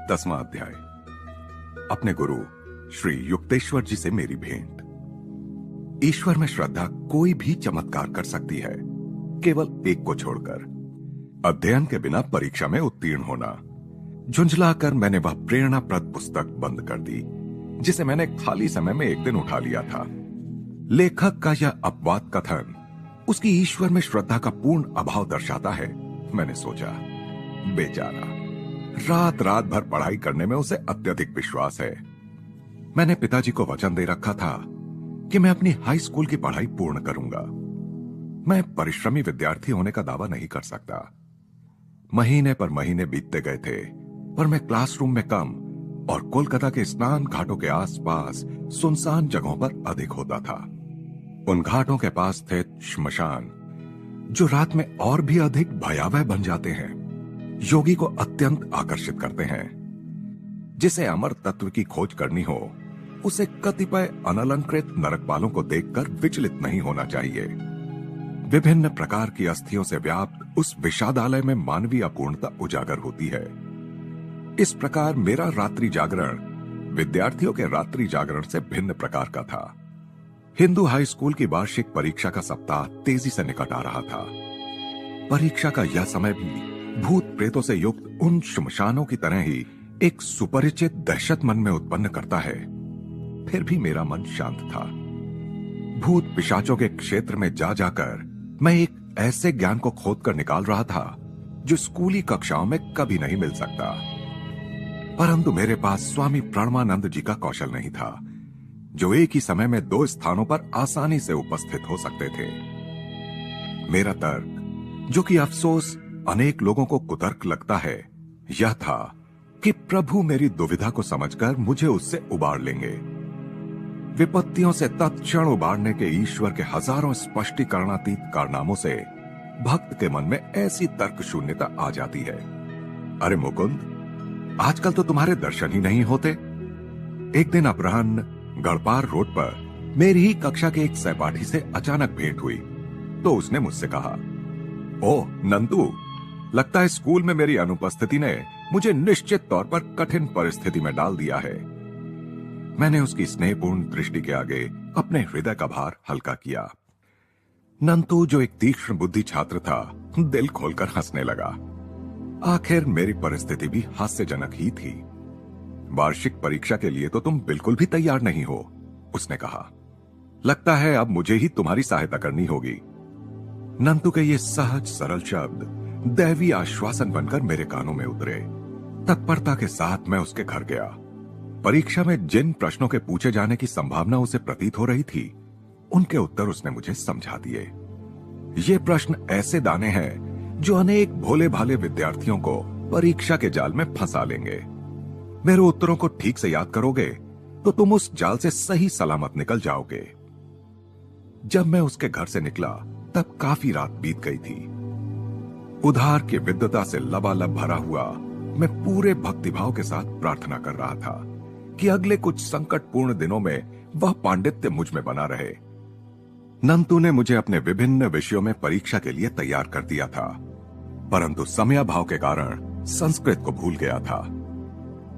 10वां अध्याय। अपने गुरु श्री युक्तेश्वर जी से मेरी भेंट। ईश्वर में श्रद्धा कोई भी चमत्कार कर सकती है, केवल एक को छोड़कर, अध्ययन के बिना परीक्षा में उत्तीर्ण होना। झुंझलाकर मैंने वह प्रेरणाप्रद पुस्तक बंद कर दी जिसे मैंने खाली समय में एक दिन उठा लिया था। लेखक का यह अपवाद कथन उसकी ईश्वर में श्रद्धा का पूर्ण अभाव दर्शाता है। मैंने सोचा, बेचारा, रात रात भर पढ़ाई करने में उसे अत्यधिक विश्वास है। मैंने पिताजी को वचन दे रखा था कि मैं अपनी हाई स्कूल की पढ़ाई पूर्ण करूंगा। मैं परिश्रमी विद्यार्थी होने का दावा नहीं कर सकता। महीने पर महीने बीतते गए थे, पर मैं क्लासरूम में कम और कोलकाता के स्नान घाटों के आसपास सुनसान जगहों पर अधिक होता था। उन घाटों के पास स्थित श्मशान, जो रात में और भी अधिक भयावह बन जाते हैं, योगी को अत्यंत आकर्षित करते हैं। जिसे अमर तत्व की खोज करनी हो, उसे कतिपय अनलंकृत नरकपालों को देखकर विचलित नहीं होना चाहिए। विभिन्न प्रकार की अस्थियों से व्याप्त उस विषादालय में मानवीय अपूर्णता उजागर होती है। इस प्रकार मेरा रात्रि जागरण विद्यार्थियों के रात्रि जागरण से भिन्न प्रकार का था। हिंदू हाई स्कूल की वार्षिक परीक्षा का सप्ताह तेजी से निकट आ रहा था। परीक्षा का यह समय भी भूत प्रेतों से युक्त उन श्मशानों की तरह ही एक सुपरिचित दहशत मन में उत्पन्न करता है। फिर भी मेरा मन शांत था। भूत पिशाचों के क्षेत्र में जा जाकर मैं एक ऐसे ज्ञान को खोद कर निकाल रहा था जो स्कूली कक्षाओं में कभी नहीं मिल सकता। परंतु मेरे पास स्वामी प्रणवानंद जी का कौशल नहीं था, जो एक ही समय में 2 स्थानों पर आसानी से उपस्थित हो सकते थे। मेरा तर्क, जो कि अफसोस अनेक लोगों को कुतर्क लगता है, यह था कि प्रभु मेरी दुविधा को समझकर मुझे उससे उबार लेंगे। विपत्तियों से तत्क्षण उबारने के ईश्वर के हजारों स्पष्टीकरणातीत कारनामों से भक्त के मन में ऐसी तर्क शून्यता आ जाती है। अरे मुकुंद, आजकल तो तुम्हारे दर्शन ही नहीं होते। एक दिन अपराह्न गढ़पार रोड पर मेरी ही कक्षा के एक सहपाठी से अचानक भेंट हुई तो उसने मुझसे कहा, ओह नंदू, लगता है स्कूल में मेरी अनुपस्थिति ने मुझे निश्चित तौर पर कठिन परिस्थिति में डाल दिया है। मैंने उसकी स्नेहपूर्ण दृष्टि के आगे अपने हृदय का भार हल्का किया। नंतु, जो एक तीक्ष्ण बुद्धि छात्र था, दिल खोलकर हंसने लगा। आखिर मेरी परिस्थिति भी हास्यजनक ही थी। वार्षिक परीक्षा के लिए तो तुम बिल्कुल भी तैयार नहीं हो, उसने कहा। लगता है अब मुझे ही तुम्हारी सहायता करनी होगी। नंतु के ये सहज सरल शब्द दैवी आश्वासन बनकर मेरे कानों में उतरे। तत्परता के साथ मैं उसके घर गया। परीक्षा में जिन प्रश्नों के पूछे जाने की संभावना उसे प्रतीत हो रही थी, उनके उत्तर उसने मुझे समझा दिए। ये प्रश्न ऐसे दाने हैं जो अनेक भोले भाले विद्यार्थियों को परीक्षा के जाल में फंसा लेंगे। मेरे उत्तरों को ठीक से याद करोगे तो तुम उस जाल से सही सलामत निकल जाओगे। जब मैं उसके घर से निकला तब काफी रात बीत गई थी। उधार की विद्वता से लबालब भरा हुआ मैं पूरे भक्तिभाव के साथ प्रार्थना कर रहा था कि अगले कुछ संकटपूर्ण दिनों में वह पांडित्य मुझ में बना रहे। नंतु ने मुझे अपने विभिन्न विषयों में परीक्षा के लिए तैयार कर दिया था, परंतु समयाभाव के कारण संस्कृत को भूल गया था।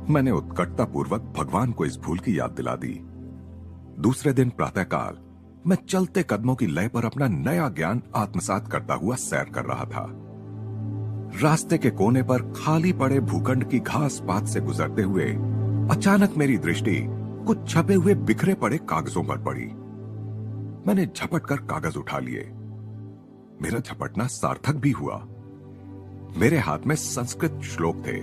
मैंने उत्कटता पूर्वक भगवान को इस भूल की याद दिला दी। दूसरे दिन प्रातःकाल मैं चलते कदमों की लय पर अपना नया ज्ञान आत्मसात करता हुआ सैर कर रहा था। रास्ते के कोने पर खाली पड़े भूखंड की घास पात से गुजरते हुए अचानक मेरी दृष्टि कुछ छपे हुए बिखरे पड़े कागजों पर पड़ी। मैंने झपट कर कागज उठा लिए। मेरा झपटना सार्थक भी हुआ। मेरे हाथ में संस्कृत श्लोक थे।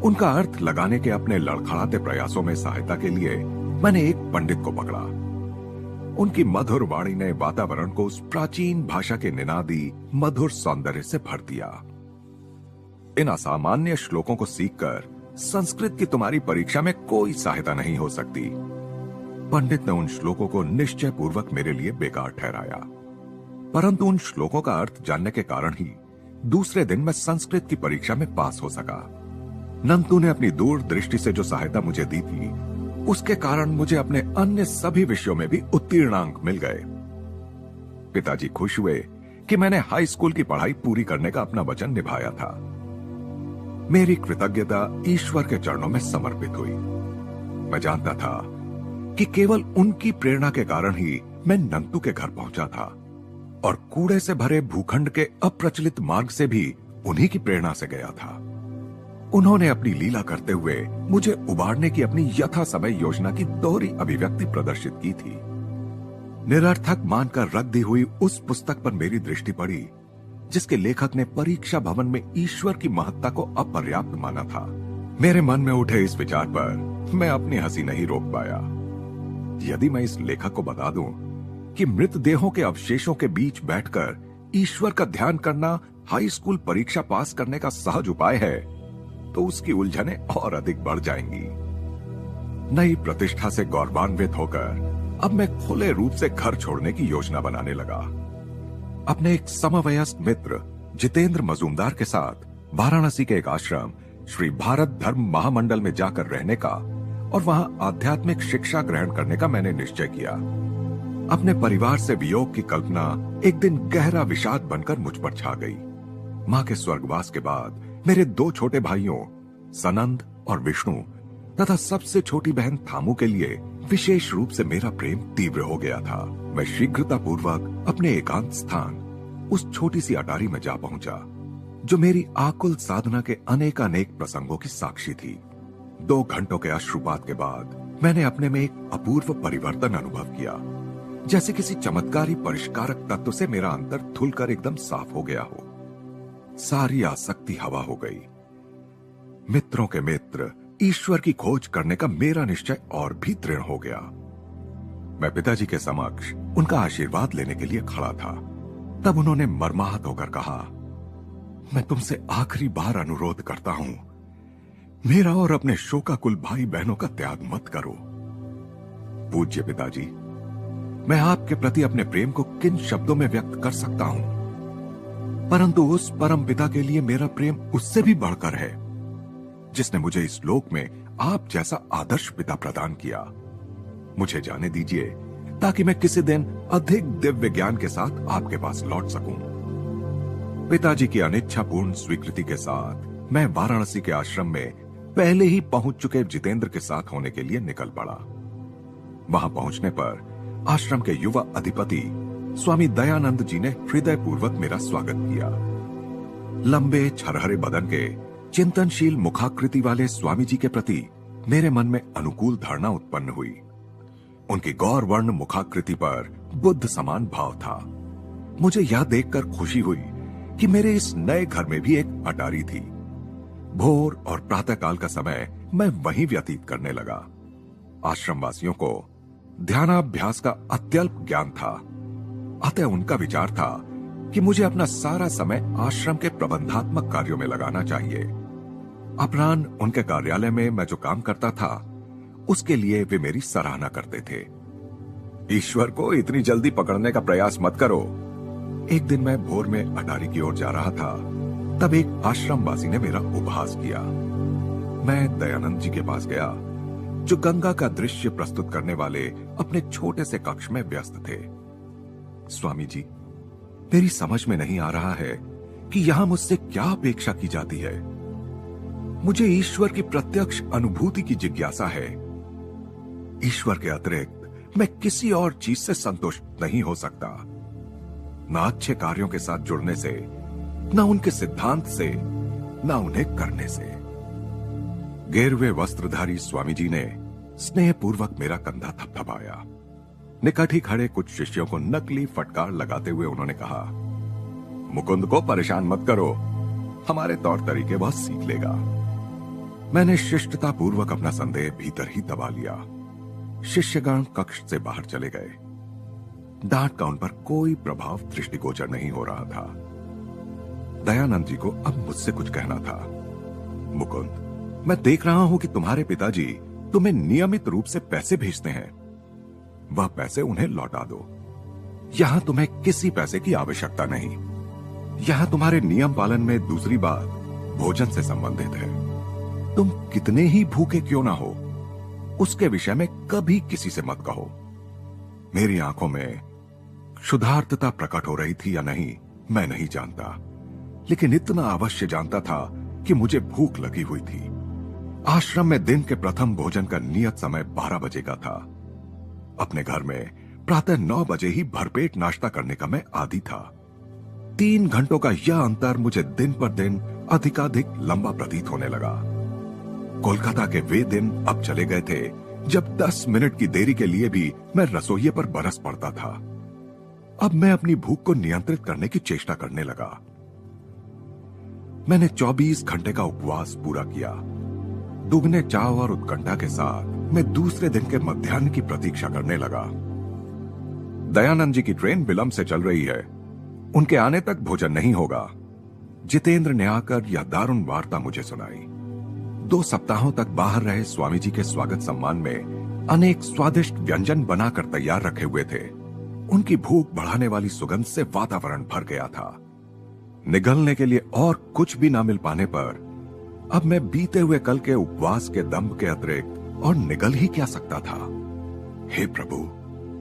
उनका अर्थ लगाने के अपने लड़खड़ाते प्रयासों में सहायता के लिए मैंने एक पंडित को पकड़ा। उनकी मधुर वाणी ने वातावरण को उस प्राचीन भाषा के निनादी मधुर सौंदर्य से भर दिया। इन असामान्य श्लोकों को सीखकर संस्कृत की तुम्हारी परीक्षा में कोई सहायता नहीं हो सकती। पंडित ने उन श्लोकों को निश्चय पूर्वक मेरे लिए बेकार ठहराया, परंतु उन श्लोकों का अर्थ जानने के कारण ही दूसरे दिन मैं संस्कृत की परीक्षा में पास हो सका। नंतु ने अपनी दूर दृष्टि से जो सहायता मुझे दी थी, उसके कारण मुझे अपने अन्य सभी विषयों में भी उत्तीर्ण अंक मिल गए। पिताजी खुश हुए कि मैंने हाई स्कूल की पढ़ाई पूरी करने का अपना वचन निभाया था। मेरी कृतज्ञता ईश्वर के चरणों में समर्पित हुई। मैं जानता था कि केवल उनकी प्रेरणा के कारण ही मैं नंतू के घर पहुंचा था, और कूड़े से भरे भूखंड के अप्रचलित मार्ग से भी उन्हीं की प्रेरणा से गया था। उन्होंने अपनी लीला करते हुए मुझे उबारने की अपनी यथा समय योजना की दोहरी अभिव्यक्ति प्रदर्शित की थी। निरर्थक मानकर रख दी हुई उस पुस्तक पर मेरी दृष्टि पड़ी जिसके लेखक ने परीक्षा भवन में ईश्वर की महत्ता को अपर्याप्त माना था। मेरे मन में उठे इस विचार पर मैं अपनी हंसी नहीं रोक पाया। यदि मैं इस लेखक को बता दूं कि मृतदेहों के अवशेषों के बीच बैठकर ईश्वर का ध्यान करना हाई स्कूल परीक्षा पास करने का सहज उपाय है, तो उसकी उलझनें और अधिक बढ़ जाएंगी। नई प्रतिष्ठा से गौरवान्वित होकर अब मैं खुले रूप से घर छोड़ने की योजना बनाने लगा। अपने एक समवयस्क मित्र जितेंद्र मजूमदार के साथ वाराणसी के एक आश्रम श्री भारत धर्म महामंडल में जाकर रहने का और वहां आध्यात्मिक शिक्षा ग्रहण करने का मैंने निश्चय किया। अपने परिवार से वियोग की कल्पना एक दिन गहरा विषाद बनकर मुझ पर छा गई। मां के स्वर्गवास के बाद मेरे दो छोटे भाइयों सनंद और विष्णु तथा सबसे छोटी बहन थामू के लिए विशेष रूप से मेरा प्रेम तीव्र हो गया था। मैं शीघ्रता पूर्वक अपने एकांत स्थान उस छोटी सी अटारी में जा पहुंचा जो मेरी आकुल साधना के अनेकानेक प्रसंगों की साक्षी थी। 2 घंटों के अश्रुपात के बाद मैंने अपने में एक अपूर्व परिवर्तन अनुभव किया, जैसे किसी चमत्कारी परिष्कारक तत्व से मेरा अंतर धुलकर एकदम साफ हो गया हो। सारी आसक्ति हवा हो गई। मित्रों के मित्र ईश्वर की खोज करने का मेरा निश्चय और भी दृढ़ हो गया। मैं पिताजी के समक्ष उनका आशीर्वाद लेने के लिए खड़ा था। तब उन्होंने मर्माहत होकर कहा, मैं तुमसे आखिरी बार अनुरोध करता हूं, मेरा और अपने शोकाकुल भाई बहनों का त्याग मत करो। पूज्य पिताजी, मैं आपके प्रति अपने प्रेम को किन शब्दों में व्यक्त कर सकता हूं, परंतु उस परम पिता के लिए मेरा प्रेम उससे भी बढ़कर है जिसने मुझे इस लोक में आप जैसा आदर्श पिता प्रदान किया। मुझे जाने दीजिए ताकि मैं किसी दिन अधिक दिव्य ज्ञान के साथ आपके पास लौट सकूं। पिताजी की अनिच्छापूर्ण स्वीकृति के साथ मैं वाराणसी के आश्रम में पहले ही पहुंच चुके जितेंद्र के साथ होने के लिए निकल पड़ा। वहां पहुंचने पर आश्रम के युवा अधिपति स्वामी दयानंद जी ने हृदय पूर्वक मेरा स्वागत किया। लंबे छरहरे बदन के चिंतनशील मुखाकृति वाले स्वामी जी के प्रति मेरे मन में अनुकूल धारणा उत्पन्न हुई। उनकी गौर वर्ण मुखाकृति पर बुद्ध समान भाव था। मुझे यह देखकर खुशी हुई कि मेरे इस नए घर में भी एक अटारी थी। भोर और प्रातःकाल का समय मैं वहीं व्यतीत करने लगा। आश्रम वासियों को ध्यानाभ्यास का अत्यल्प ज्ञान था, अतः उनका विचार था कि मुझे अपना सारा समय आश्रम के प्रबंधात्मक कार्यों में लगाना चाहिए। अपराह्न उनके कार्यालय में मैं जो काम करता था उसके लिए वे मेरी सराहना करते थे। ईश्वर को इतनी जल्दी पकड़ने का प्रयास मत करो। एक दिन मैं भोर में अटारी की ओर जा रहा था, तब एक आश्रमवासी ने मेरा उपहास किया। मैं दयानंद जी के पास गया जो गंगा का दृश्य प्रस्तुत करने वाले अपने छोटे से कक्ष में व्यस्त थे। स्वामी जी, मेरी समझ में नहीं आ रहा है कि यहां मुझसे क्या अपेक्षा की जाती है। मुझे ईश्वर की प्रत्यक्ष अनुभूति की जिज्ञासा है। ईश्वर के अतिरिक्त मैं किसी और चीज से संतुष्ट नहीं हो सकता, न अच्छे कार्यों के साथ जुड़ने से, न उनके सिद्धांत से, न उन्हें करने से। गेरुए वस्त्रधारी स्वामी जी ने स्नेहपूर्वक मेरा कंधा थपथपाया। निकट ही खड़े कुछ शिष्यों को नकली फटकार लगाते हुए उन्होंने कहा, मुकुंद को परेशान मत करो, हमारे तौर तरीके वह सीख लेगा। मैंने शिष्टता पूर्वक अपना संदेह भीतर ही दबा लिया। शिष्यगण कक्ष से बाहर चले गए। डांट का उन पर कोई प्रभाव दृष्टिगोचर नहीं हो रहा था। दयानंद जी को अब मुझसे कुछ कहना था। मुकुंद, मैं देख रहा हूं कि तुम्हारे पिताजी तुम्हें नियमित रूप से पैसे भेजते हैं। वह पैसे उन्हें लौटा दो। यहां तुम्हें किसी पैसे की आवश्यकता नहीं। यहां तुम्हारे नियम पालन में दूसरी बात भोजन से संबंधित है। तुम कितने ही भूखे क्यों ना हो, उसके विषय में कभी किसी से मत कहो। मेरी आंखों में क्षुधार्तता प्रकट हो रही थी या नहीं मैं नहीं जानता, लेकिन इतना अवश्य जानता था कि मुझे भूख लगी हुई थी। आश्रम में दिन के प्रथम भोजन का नियत समय 12 बजे का था। अपने घर में प्रातः 9 बजे ही भरपेट नाश्ता करने का मैं आदी था। 3 घंटों का यह अंतर मुझे दिन पर दिन अधिकाधिक लंबा प्रतीत होने लगा। कोलकाता के वे दिन अब चले गए थे जब 10 मिनट की देरी के लिए भी मैं रसोइये पर बरस पड़ता था। अब मैं अपनी भूख को नियंत्रित करने की चेष्टा करने लगा। मैंने 24 घंटे का उपवास पूरा किया। दुगने चाव और उत्कंठा के साथ मैं दूसरे दिन के मध्याह्न की प्रतीक्षा करने लगा। दयानंद जी की ट्रेन विलंब से चल रही है, उनके आने तक भोजन नहीं होगा। जितेंद्र ने आकर यह दारुण वार्ता मुझे सुनाई। 2 सप्ताहों तक बाहर रहे स्वामी जी के स्वागत सम्मान में अनेक स्वादिष्ट व्यंजन बनाकर तैयार रखे हुए थे। उनकी भूख बढ़ाने वाली सुगंध से वातावरण भर गया था। निगलने के लिए और कुछ भी ना मिल पाने पर अब मैं बीते हुए कल के उपवास के दम्भ के अतिरिक्त और निगल ही क्या सकता था। हे प्रभु,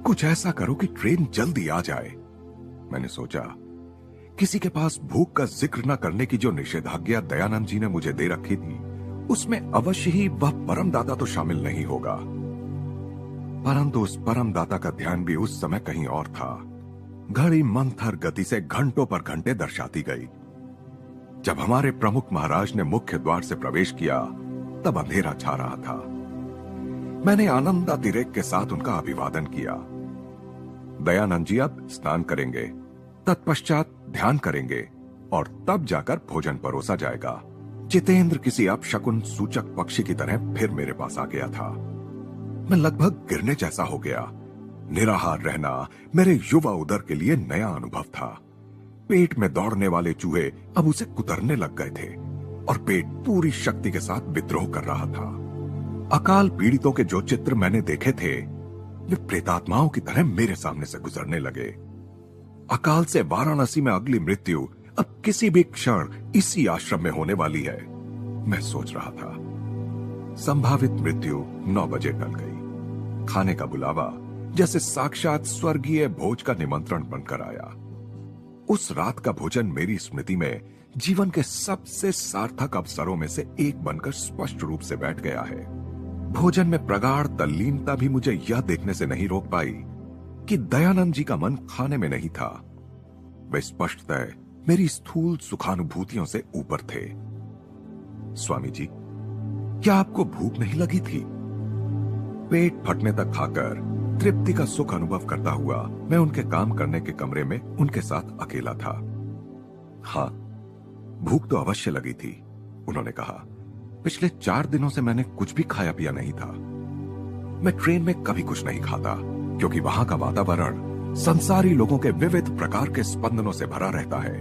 कुछ ऐसा करो कि ट्रेन जल्दी आ जाए। मैंने सोचा, किसी के पास भूख का जिक्र न करने की जो निषेधाज्ञा दयानंद जी ने मुझे दे रखी थी, उसमें अवश्य ही वह परमदाता तो शामिल नहीं होगा। परंतु उस परमदाता का ध्यान भी उस समय कहीं और था। घड़ी मंथर गति से घंटों पर घंटे दर्शाती गई। जब हमारे प्रमुख महाराज ने मुख्य द्वार से प्रवेश किया तब अंधेरा छा रहा था। मैंने आनंदातिरेक के साथ उनका अभिवादन किया। दयानंद जी अब स्नान करेंगे, तत्पश्चात ध्यान करेंगे और तब जाकर भोजन परोसा जाएगा। जितेंद्र किसी अपशकुन सूचक पक्षी की तरह फिर मेरे पास आ गया था। मैं लगभग गिरने जैसा हो गया। निराहार रहना मेरे युवा उदर के लिए नया अनुभव था। पेट में दौड़ने वाले चूहे अब उसे कुतरने लग गए थे और पेट पूरी शक्ति के साथ विद्रोह कर रहा था। अकाल पीड़ितों के जो चित्र मैंने देखे थे वे प्रेतात्माओं की तरह मेरे सामने से गुजरने लगे। अकाल से वाराणसी में अगली मृत्यु अब किसी भी क्षण इसी आश्रम में होने वाली है, मैं सोच रहा था। संभावित मृत्यु 9 बजे टल गई। खाने का बुलावा जैसे साक्षात स्वर्गीय भोज का निमंत्रण बनकर आया। उस रात का भोजन मेरी स्मृति में जीवन के सबसे सार्थक अवसरों में से एक बनकर स्पष्ट रूप से बैठ गया है। भोजन में प्रगाढ़ तल्लीनता भी मुझे यह देखने से नहीं रोक पाई कि दयानंद जी का मन खाने में नहीं था। वे स्पष्टतः मेरी स्थूल सुखानुभूतियों से ऊपर थे। स्वामी जी, क्या आपको भूख नहीं लगी थी? पेट फटने तक खाकर तृप्ति का सुख अनुभव करता हुआ मैं उनके काम करने के कमरे में उनके साथ अकेला था। हाँ, भूख तो अवश्य लगी थी, उन्होंने कहा। पिछले 4 दिनों से मैंने कुछ भी खाया पिया नहीं था। मैं ट्रेन में कभी कुछ नहीं खाता क्योंकि वहां का वातावरण संसारी लोगों के विविध प्रकार के स्पंदनों से भरा रहता है।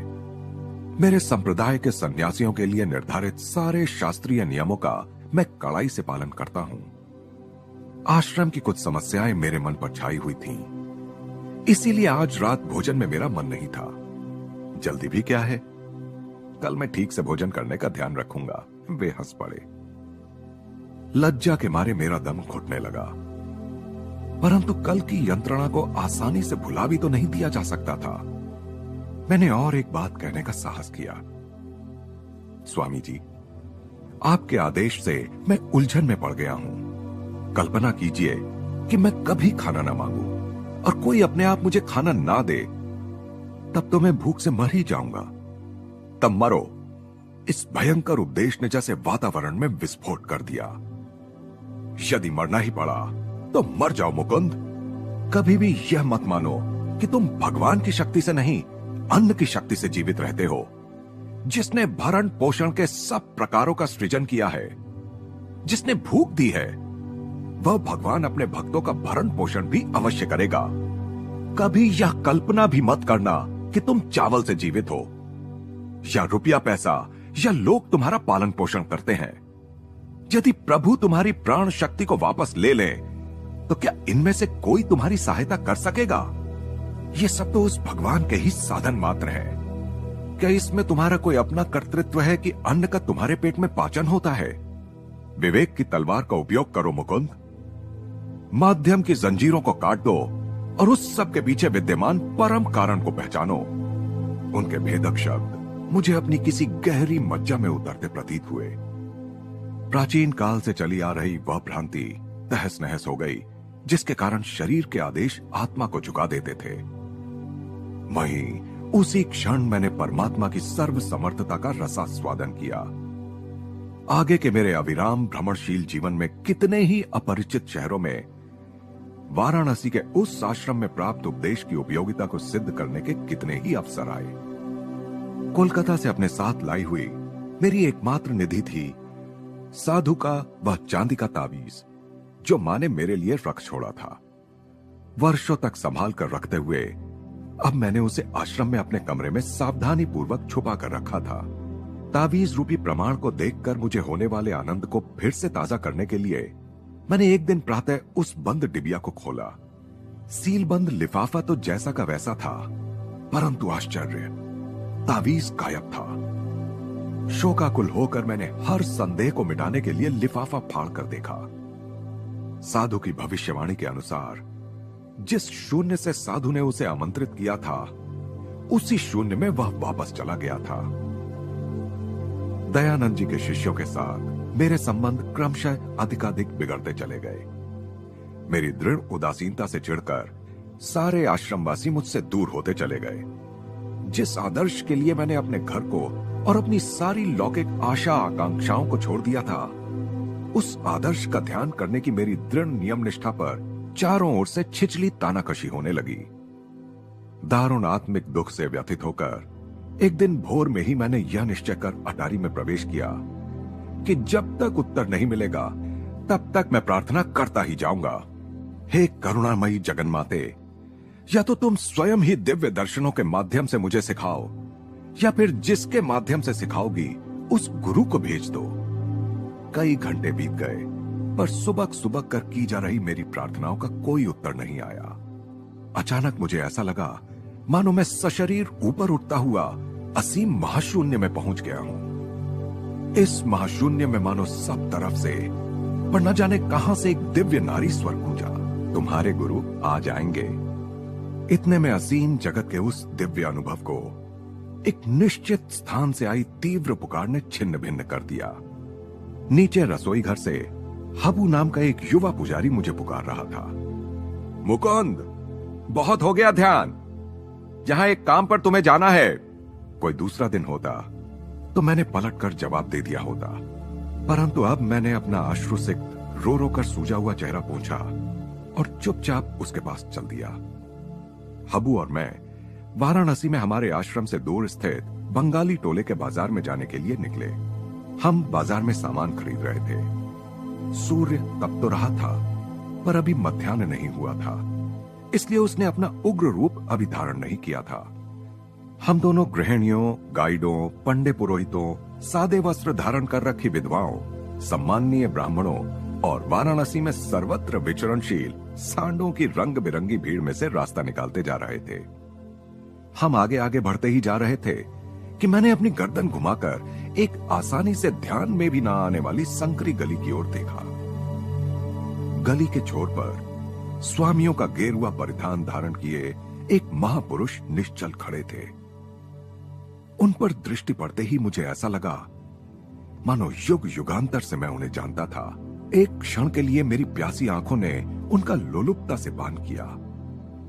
मेरे संप्रदाय के सन्यासियों के लिए निर्धारित सारे शास्त्रीय नियमों का मैं कड़ाई से पालन करता हूं। आश्रम की कुछ समस्याएं मेरे मन पर छाई हुई थीं, इसीलिए आज रात भोजन में मेरा मन नहीं था। जल्दी भी क्या है, कल मैं ठीक से भोजन करने का ध्यान रखूंगा। वे हंस पड़े। लज्जा के मारे मेरा दम घुटने लगा। परंतु कल की यंत्रणा को आसानी से भुला भी तो नहीं दिया जा सकता था। मैंने और एक बात कहने का साहस किया। स्वामी जी, आपके आदेश से मैं उलझन में पड़ गया हूं। कल्पना कीजिए कि मैं कभी खाना ना मांगू और कोई अपने आप मुझे खाना ना दे, तब तो मैं भूख से मर ही जाऊंगा। तब मरो, इस भयंकर उपदेश ने जैसे वातावरण में विस्फोट कर दिया। यदि मरना ही पड़ा तो मर जाओ मुकुंद। कभी भी यह मत मानो कि तुम भगवान की शक्ति से नहीं, अन्न की शक्ति से जीवित रहते हो। जिसने भरण पोषण के सब प्रकारों का सृजन किया है, जिसने भूख दी है, वह भगवान अपने भक्तों का भरण पोषण भी अवश्य करेगा। कभी यह कल्पना भी मत करना कि तुम चावल से जीवित हो, या रुपया पैसा या लोग तुम्हारा पालन पोषण करते हैं। यदि प्रभु तुम्हारी प्राण शक्ति को वापस ले ले, तो क्या इनमें से कोई तुम्हारी सहायता कर सकेगा? ये सब तो उस भगवान के ही साधन मात्र हैं। क्या इसमें तुम्हारा कोई अपना कर्तृत्व है कि अन्न का तुम्हारे पेट में पाचन होता है? विवेक की तलवार का उपयोग करो मुकुंद। माध्यम की जंजीरों को काट दो और उस सब के पीछे विद्यमान परम कारण को पहचानो। उनके भेदक शब्द मुझे अपनी किसी गहरी मज्जा में उतरते प्रतीत हुए। प्राचीन काल से चली आ रही वह भ्रांति तहस नहस हो गई, जिसके कारण शरीर के आदेश आत्मा को झुका देते थे। वहीं उसी क्षण मैंने परमात्मा की सर्व समर्थता का रसास्वादन किया। आगे के मेरे अविराम भ्रमणशील जीवन में कितने ही अपरिचित शहरों में वाराणसी के उस आश्रम में प्राप्त उपदेश की उपयोगिता को सिद्ध करने के कितने ही अवसर आए। कोलकाता से अपने साथ लाई हुई मेरी एकमात्र निधि थी साधु का वह चांदी का ताबीज, जो मां ने मेरे लिए रख छोड़ा था। वर्षों तक संभाल कर रखते हुए अब मैंने उसे आश्रम में अपने कमरे में सावधानी पूर्वक छुपा कर रखा था। ताबीज रूपी प्रमाण को देखकर मुझे होने वाले आनंद को फिर से ताजा करने के लिए मैंने एक दिन प्रातः उस बंद डिबिया को खोला। सीलबंद लिफाफा तो जैसा का वैसा था, परंतु आश्चर्य, ताबीज गायब था। शोकाकुल होकर मैंने हर संदेह को मिटाने के लिए लिफाफा फाड़ कर देखा। साधु की भविष्यवाणी के अनुसार जिस शून्य से साधु ने उसे आमंत्रित किया था, उसी शून्य में वह वापस चला गया था। दयानंद जी के शिष्यों के साथ मेरे संबंध क्रमशः अधिकाधिक बिगड़ते चले गए। मेरी दृढ़ उदासीनता से चिढ़कर सारे आश्रमवासी मुझसे दूर होते चले गए। जिस आदर्श के लिए मैंने अपने घर को और अपनी सारी लौकिक आशा आकांक्षाओं को छोड़ दिया था, उस आदर्श का ध्यान करने की मेरी दृढ़ नियम निष्ठा पर चारों ओर से छिछली तानाकशी होने लगी। दारुण आत्मिक दुख से व्यथित होकर एक दिन भोर में ही मैंने यह निश्चय कर अटारी में प्रवेश किया कि जब तक उत्तर नहीं मिलेगा तब तक मैं प्रार्थना करता ही जाऊंगा। हे करुणामयी जगन्माते, या तो तुम स्वयं ही दिव्य दर्शनों के माध्यम से मुझे सिखाओ, या फिर जिसके माध्यम से सिखाओगी उस गुरु को भेज दो। कई घंटे बीत गए, पर सुबह सुबह कर की जा रही मेरी प्रार्थनाओं का कोई उत्तर नहीं आया। अचानक मुझे ऐसा लगा मानो मैं सशरीर ऊपर उठता हुआ असीम महाशून्य में पहुंच गया हूं। इस महाशून्य में मानो सब तरफ से, पर न जाने कहां से एक दिव्य नारी स्वर गूंजा, तुम्हारे गुरु आ जाएंगे। इतने में असीम जगत के उस दिव्य अनुभव को एक निश्चित स्थान से आई तीव्र पुकार ने छिन्न भिन्न कर दिया। नीचे रसोई घर से हबू नाम का एक युवा पुजारी मुझे पुकार रहा था। मुकुंद, बहुत हो गया ध्यान, यहां एक काम पर तुम्हें जाना है। कोई दूसरा दिन होता तो मैंने पलटकर जवाब दे दिया होता, परंतु अब मैंने अपना अश्रुसिक्त रो रो कर सूजा हुआ चेहरा पोंछा और चुपचाप उसके पास चल दिया। हबू और मैं वाराणसी में हमारे आश्रम से दूर स्थित बंगाली टोले के बाजार में जाने के लिए निकले। हम बाजार में सामान खरीद रहे थे। सूर्य तप तो रहा था, पर अभी मध्याह्न नहीं हुआ था, इसलिए उसने अपना उग्र रूप अभी धारण नहीं किया था। हम दोनों गृहिणियों, गाइडों, पंडे पुरोहितों, सादे वस्त्र धारण कर रखी विधवाओं, सम्माननीय ब्राह्मणों और वाराणसी में सर्वत्र विचरणशील सांडों की रंग बिरंगी भीड़ में से रास्ता निकालते जा रहे थे। हम आगे आगे बढ़ते ही जा रहे थे कि मैंने अपनी गर्दन घुमाकर एक आसानी से ध्यान में भी ना आने वाली संकरी गली की ओर देखा। गली के छोर पर स्वामियों का गेरुआ परिधान धारण किए एक महापुरुष निश्चल खड़े थे। उन पर दृष्टि पड़ते ही मुझे ऐसा लगा मानो युग युगांतर से मैं उन्हें जानता था। एक क्षण के लिए मेरी प्यासी आंखों ने उनका लोलुपता से पान किया,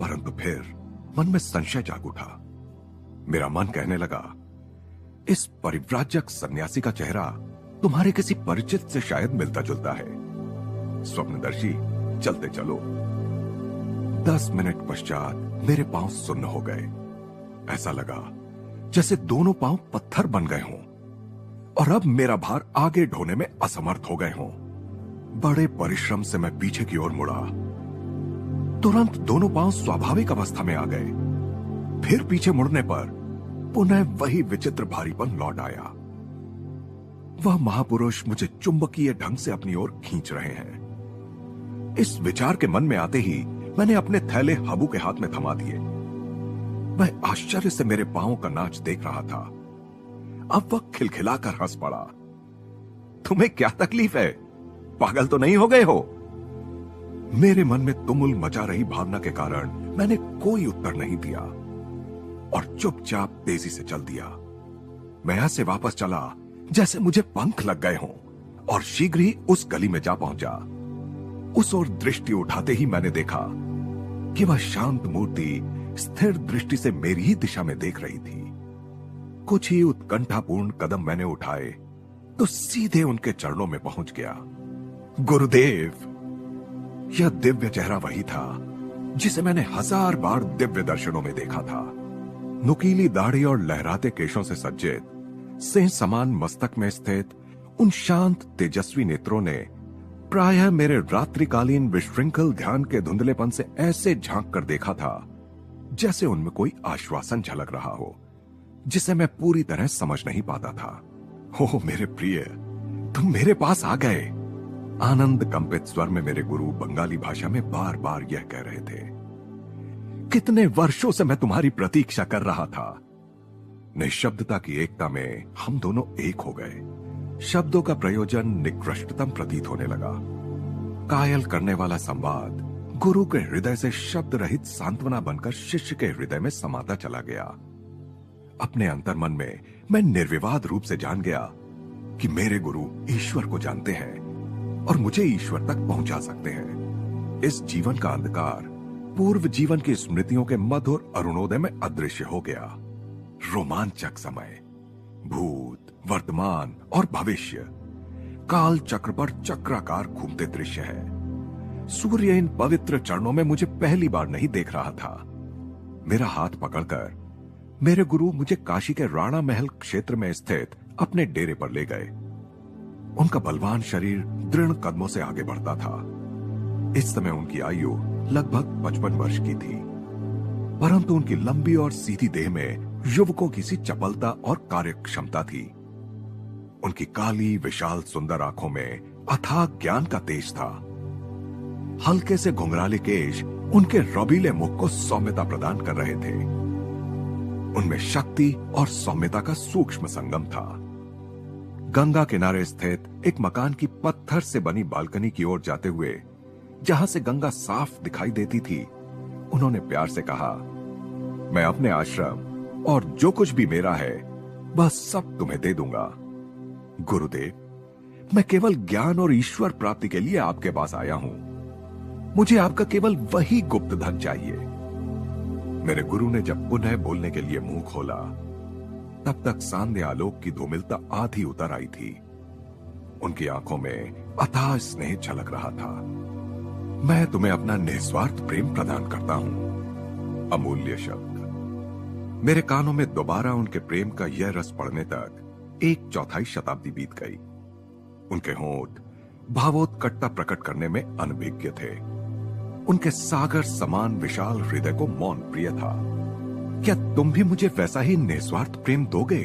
परंतु फिर मन में संशय जाग उठा। मेरा मन कहने लगा, इस परिव्राजक सन्यासी का चेहरा तुम्हारे किसी परिचित से शायद मिलता जुलता है। स्वप्नदर्शी, चलते चलो। 10 मिनट पश्चात मेरे पांव सुन्न हो गए। ऐसा लगा जैसे दोनों पांव पत्थर बन गए हों और अब मेरा भार आगे ढोने में असमर्थ हो गए हों। बड़े परिश्रम से मैं पीछे की ओर मुड़ा। तुरंत दोनों पांव स्वाभाविक अवस्था में आ गए। फिर पीछे मुड़ने पर पुनः वही विचित्र भारीपन लौट आया। वह महापुरुष मुझे चुंबकीय ढंग से अपनी ओर खींच रहे हैं। इस विचार के मन में आते ही मैंने अपने थैले हबू के हाथ में थमा दिए। वह आश्चर्य से मेरे पांवों का नाच देख रहा था। अब वह खिलखिलाकर हंस पड़ा। तुम्हें क्या तकलीफ है? पागल तो नहीं हो गए हो? मेरे मन में तुमुल मचा रही भावना के कारण मैंने कोई उत्तर नहीं दिया और चुपचाप तेजी से चल दिया। मैं ऐसे वापस चला जैसे मुझे पंख लग गए हों और शीघ्र ही उस गली में जा पहुंचा। उस ओर दृष्टि उठाते ही मैंने देखा कि वह शांत मूर्ति स्थिर दृष्टि से मेरी ही दिशा में देख रही थी। कुछ ही उत्कंठापूर्ण कदम मैंने उठाए तो सीधे उनके चरणों में पहुंच गया। गुरुदेव! यह दिव्य चेहरा वही था जिसे मैंने 1000 बार दिव्य दर्शनों में देखा था। नुकीली दाढ़ी और लहराते केशों से सज्जित, सिंह समान मस्तक में स्थित उन शांत तेजस्वी नेत्रों ने प्रायः मेरे रात्रिकालीन विशृंखल ध्यान के धुंधलेपन से ऐसे झांक कर देखा था जैसे उनमें कोई आश्वासन झलक रहा हो जिसे मैं पूरी तरह समझ नहीं पाता था। ओह मेरे प्रिय, तुम मेरे पास आ गए। आनंद कंपित स्वर में मेरे गुरु बंगाली भाषा में बार बार यह कह रहे थे। कितने वर्षों से मैं तुम्हारी प्रतीक्षा कर रहा था। निःशब्दता की एकता में हम दोनों एक हो गए। शब्दों का प्रयोजन निकृष्टतम प्रतीत होने लगा। कायल करने वाला संवाद गुरु के हृदय से शब्द रहित सांत्वना बनकर शिष्य के हृदय में समाता चला गया। अपने अंतर्मन में मैं निर्विवाद रूप से जान गया कि मेरे गुरु ईश्वर को जानते हैं और मुझे ईश्वर तक पहुंचा सकते हैं। इस जीवन का अंधकार पूर्व जीवन की स्मृतियों के मधुर अरुणोदय में अदृश्य हो गया। रोमांचक समय, भूत, वर्तमान और भविष्य काल चक्र पर चक्राकार घूमते दृश्य है। सूर्य इन पवित्र चरणों में मुझे पहली बार नहीं देख रहा था। मेरा हाथ पकड़कर मेरे गुरु मुझे काशी के राणा महल क्षेत्र में स्थित अपने डेरे पर ले गए। उनका बलवान शरीर दृढ़ कदमों से आगे बढ़ता था। इस समय उनकी आयु लगभग 55 वर्ष की थी, परंतु उनकी लंबी और सीधी देह में युवकों की सी चपलता और कार्यक्षमता थी। उनकी काली विशाल सुंदर आंखों में अथाह ज्ञान का तेज था। हल्के से घुंघराले केश उनके रौबीले मुख को सौम्यता प्रदान कर रहे थे। उनमें शक्ति और सौम्यता का सूक्ष्म संगम था। गंगा किनारे स्थित एक मकान की पत्थर से बनी बालकनी की ओर जाते हुए, जहां से गंगा साफ दिखाई देती थी, उन्होंने प्यार से कहा, मैं अपने आश्रम और जो कुछ भी मेरा है वह सब तुम्हें दे दूंगा। गुरुदेव, मैं केवल ज्ञान और ईश्वर प्राप्ति के लिए आपके पास आया हूं। मुझे आपका केवल वही गुप्त धन चाहिए। मेरे गुरु ने जब पुनः बोलने के लिए मुंह खोला, तब तक सांध्य आलोक की धूमिलता आधी उतर आई थी। उनकी आंखों में अथाह स्नेह झलक रहा था। मैं तुम्हें अपना निस्वार्थ प्रेम प्रदान करता हूं। अमूल्य शब्द। मेरे कानों में दोबारा उनके प्रेम का यह रस पड़ने तक 1/4 शताब्दी बीत गई। उनके होंठ भावोत्कटता प्रकट करने में अनभिज्ञ थे। उनके सागर समान विशाल हृदय को मौन प्रिय था। क्या तुम भी मुझे वैसा ही निस्वार्थ प्रेम दोगे?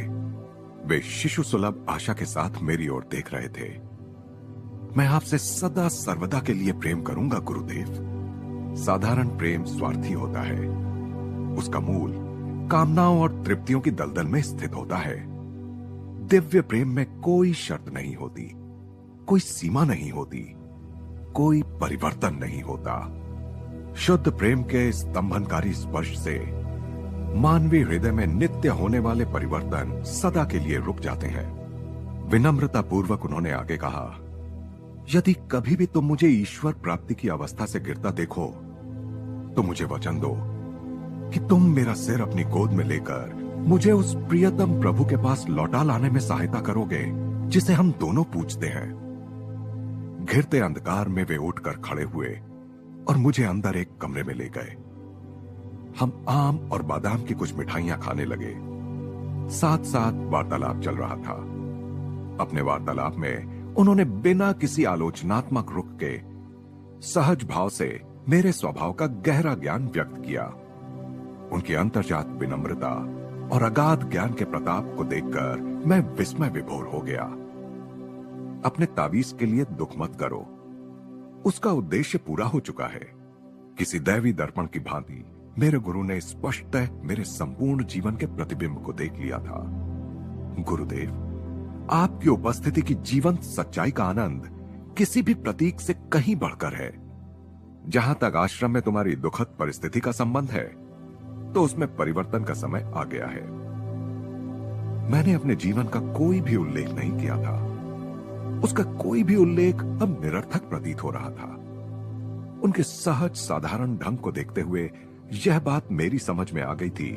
वे शिशु सुलभ आशा के साथ मेरी ओर देख रहे थे। मैं आपसे सदा सर्वदा के लिए प्रेम करूंगा गुरुदेव। साधारण प्रेम स्वार्थी होता है। उसका मूल कामनाओं और तृप्तियों की दलदल में स्थित होता है। दिव्य प्रेम में कोई शर्त नहीं होती, कोई सीमा नहीं होती, कोई परिवर्तन नहीं होता। शुद्ध प्रेम के स्तंभनकारी स्पर्श से मानवीय हृदय में नित्य होने वाले परिवर्तन सदा के लिए रुक जाते हैं। विनम्रता पूर्वक उन्होंने आगे कहा, यदि कभी भी तुम मुझे ईश्वर प्राप्ति की अवस्था से गिरता देखो तो मुझे वचन दो कि तुम मेरा सिर अपनी गोद में लेकर मुझे उस प्रियतम प्रभु के पास लौटा लाने में सहायता करोगे जिसे हम दोनों पूजते हैं। घिरते अंधकार में वे उठकर खड़े हुए और मुझे अंदर एक कमरे में ले गए। हम आम और बादाम की कुछ मिठाइयां खाने लगे। साथ साथ वार्तालाप चल रहा था। अपने वार्तालाप में उन्होंने बिना किसी आलोचनात्मक रुख के सहज भाव से मेरे स्वभाव का गहरा ज्ञान व्यक्त किया। उनकी अंतर्जात विनम्रता और अगाध ज्ञान के प्रताप को देखकर मैं विस्मय विभोर हो गया। अपने तावीज के लिए दुख मत करो, उसका उद्देश्य पूरा हो चुका है। किसी दैवी दर्पण की भांति मेरे गुरु ने स्पष्टतः मेरे संपूर्ण जीवन के प्रतिबिंब को देख लिया था। गुरुदेव, आपकी उपस्थिति की जीवंत सच्चाई का आनंद किसी भी प्रतीक से कहीं बढ़कर है। जहां तक आश्रम में तुम्हारी दुखद परिस्थिति का संबंध है, तो उसमें परिवर्तन का समय आ गया है। मैंने अपने जीवन का कोई भी उल्लेख नहीं किया था। उसका कोई भी उल्लेख अब निरर्थक प्रतीत हो रहा था। उनके सहज साधारण ढंग को देखते हुए यह बात मेरी समझ में आ गई थी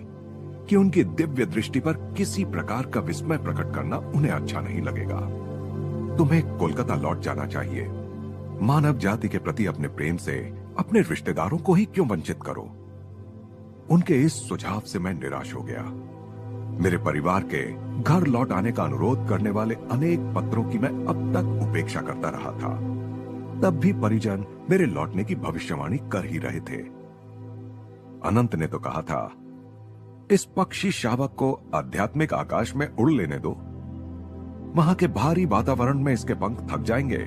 कि उनकी दिव्य दृष्टि पर किसी प्रकार का विस्मय प्रकट करना उन्हें अच्छा नहीं लगेगा। तुम्हें कोलकाता लौट जाना चाहिए। मानव जाति के प्रति अपने प्रेम से अपने रिश्तेदारों को ही क्यों वंचित करो। उनके इस सुझाव से मैं निराश हो गया। मेरे परिवार के घर लौट आने का अनुरोध करने वाले अनेक पत्रों की मैं अब तक उपेक्षा करता रहा था। तब भी परिजन मेरे लौटने की भविष्यवाणी कर ही रहे थे। अनंत ने तो कहा था, इस पक्षी शावक को आध्यात्मिक आकाश में उड़ लेने दो। वहां के भारी वातावरण में इसके पंख थक जाएंगे,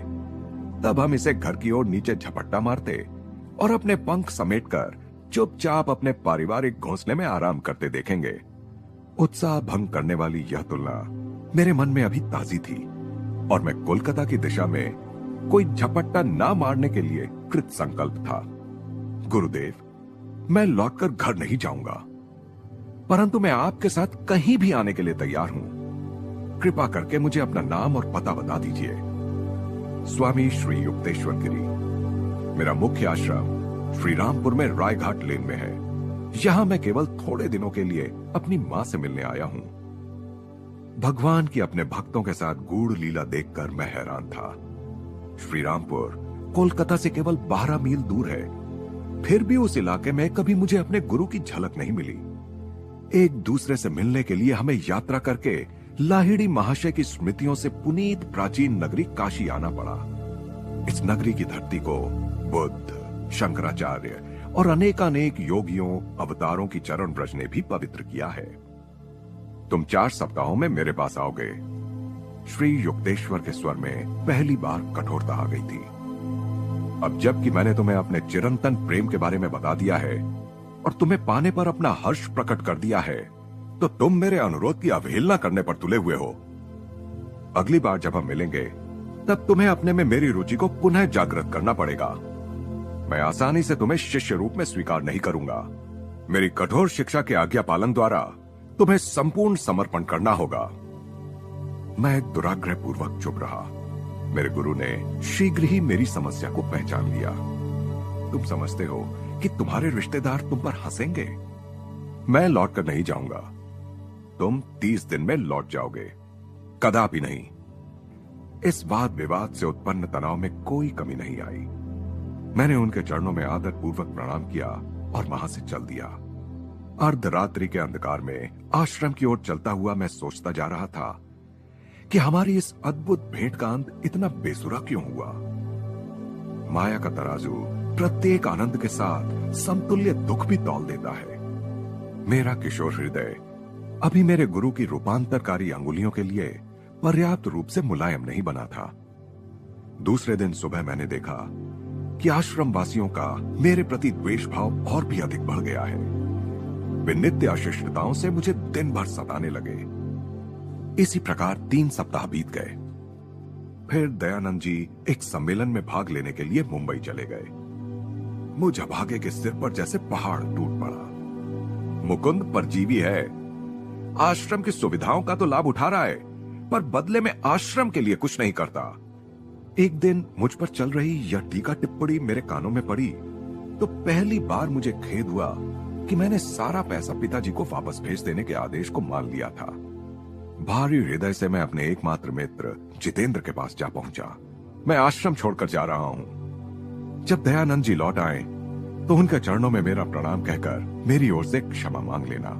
तब हम इसे घर की ओर नीचे झपट्टा मारते और अपने पंख समेटकर चुपचाप अपने पारिवारिक घोंसले में आराम करते देखेंगे। उत्साह भंग करने वाली यह तुलना मेरे मन में अभी ताजी थी और मैं कोलकाता की दिशा में कोई झपट्टा ना मारने के लिए कृत संकल्प था। गुरुदेव, मैं लौटकर घर नहीं जाऊंगा, परंतु मैं आपके साथ कहीं भी आने के लिए तैयार हूं। कृपा करके मुझे अपना नाम और पता बता दीजिए। स्वामी श्री युक्तेश्वर गिरी। मेरा मुख्य आश्रम श्री रामपुर में रायघाट लेन में है। यहां मैं केवल थोड़े दिनों के लिए अपनी मां से मिलने आया हूं। भगवान की अपने भक्तों के साथ गूढ़ लीला देखकर मैं हैरान था। श्री रामपुर कोलकाता से केवल 12 मील दूर है, फिर भी उस इलाके में कभी मुझे अपने गुरु की झलक नहीं मिली। एक दूसरे से मिलने के लिए हमें यात्रा करके लाहिड़ी महाशय की स्मृतियों से पुनीत प्राचीन नगरी काशी आना पड़ा। इस नगरी की धरती को बुद्ध, शंकराचार्य और अनेकानेक योगियों, अवतारों की चरण ब्रज ने भी पवित्र किया है। तुम 4 सप्ताहों में मेरे पास आओगे। श्री युक्तेश्वर के स्वर में पहली बार कठोरता आ गई थी। अब जबकि मैंने तुम्हें अपने चिरंतन प्रेम के बारे में बता दिया है और तुम्हें पाने पर अपना हर्ष प्रकट कर दिया है, तो तुम मेरे अनुरोध की अवहेलना करने पर तुले हुए हो। अगली बार जब हम मिलेंगे तब तुम्हें अपने में मेरी रुचि को पुनः जागृत करना पड़ेगा। मैं आसानी से तुम्हें शिष्य रूप में स्वीकार नहीं करूंगा। मेरी कठोर शिक्षा के आज्ञा पालन द्वारा तुम्हें संपूर्ण समर्पण करना होगा। मैं दुराग्रह पूर्वक चुप रहा। मेरे गुरु ने शीघ्र ही मेरी समस्या को पहचान लिया। तुम समझते हो कि तुम्हारे रिश्तेदार तुम पर हंसेंगे। मैं लौट कर नहीं जाऊंगा। तुम 30 दिन में लौट जाओगे, कदापि नहीं। इस वाद विवाद से उत्पन्न तनाव में कोई कमी नहीं आई। मैंने उनके चरणों में आदर पूर्वक प्रणाम किया और वहां से चल दिया। अर्धरात्रि के अंधकार में आश्रम की ओर चलता हुआ मैं सोचता जा रहा था कि हमारी इस अद्भुत भेंट का अंत इतना बेसुरा क्यों हुआ। माया का तराजू प्रत्येक आनंद के साथ समतुल्य दुख भी तौल देता है। मेरा किशोर हृदय अभी मेरे गुरु की रूपांतरकारी अंगुलियों के लिए पर्याप्त रूप से मुलायम नहीं बना था। दूसरे दिन सुबह मैंने देखा कि आश्रम वासियों का मेरे प्रति द्वेष भाव और भी अधिक बढ़ गया है। वे नित्य अशिष्टताओं से मुझे दिन भर सताने लगे। इसी प्रकार 3 सप्ताह बीत गए। फिर दयानंद जी एक सम्मेलन में भाग लेने के लिए मुंबई चले गए। मुझ अभागे के सिर पर जैसे पहाड़ टूट पड़ा। मुकुंद परजीवी है, आश्रम की सुविधाओं का तो लाभ उठा रहा है, पर बदले में आश्रम के लिए कुछ नहीं करता। एक दिन मुझ पर चल रही यह टीका टिप्पणी मेरे कानों में पड़ी तो पहली बार मुझे खेद हुआ कि मैंने सारा पैसा पिताजी को वापस भेज देने के आदेश को मान लिया था। भारी हृदय से मैं अपने एकमात्र मित्र जितेंद्र के पास जा पहुंचा। मैं आश्रम छोड़कर जा रहा हूं। जब दयानंद जी लौट आए तो उनके चरणों में मेरा प्रणाम कहकर मेरी ओर से क्षमा मांग लेना।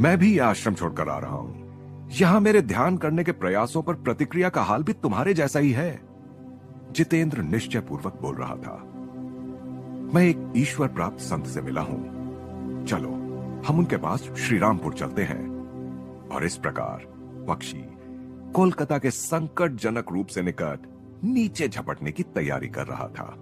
मैं भी यह आश्रम छोड़कर आ रहा हूं। यहां मेरे ध्यान करने के प्रयासों पर प्रतिक्रिया का हाल भी तुम्हारे जैसा ही है। जितेंद्र निश्चय पूर्वक बोल रहा था। मैं एक ईश्वर प्राप्त संत से मिला हूं। चलो हम उनके पास श्री रामपुर चलते हैं। और इस प्रकार पक्षी कोलकाता के संकटजनक रूप से निकट नीचे झपटने की तैयारी कर रहा था।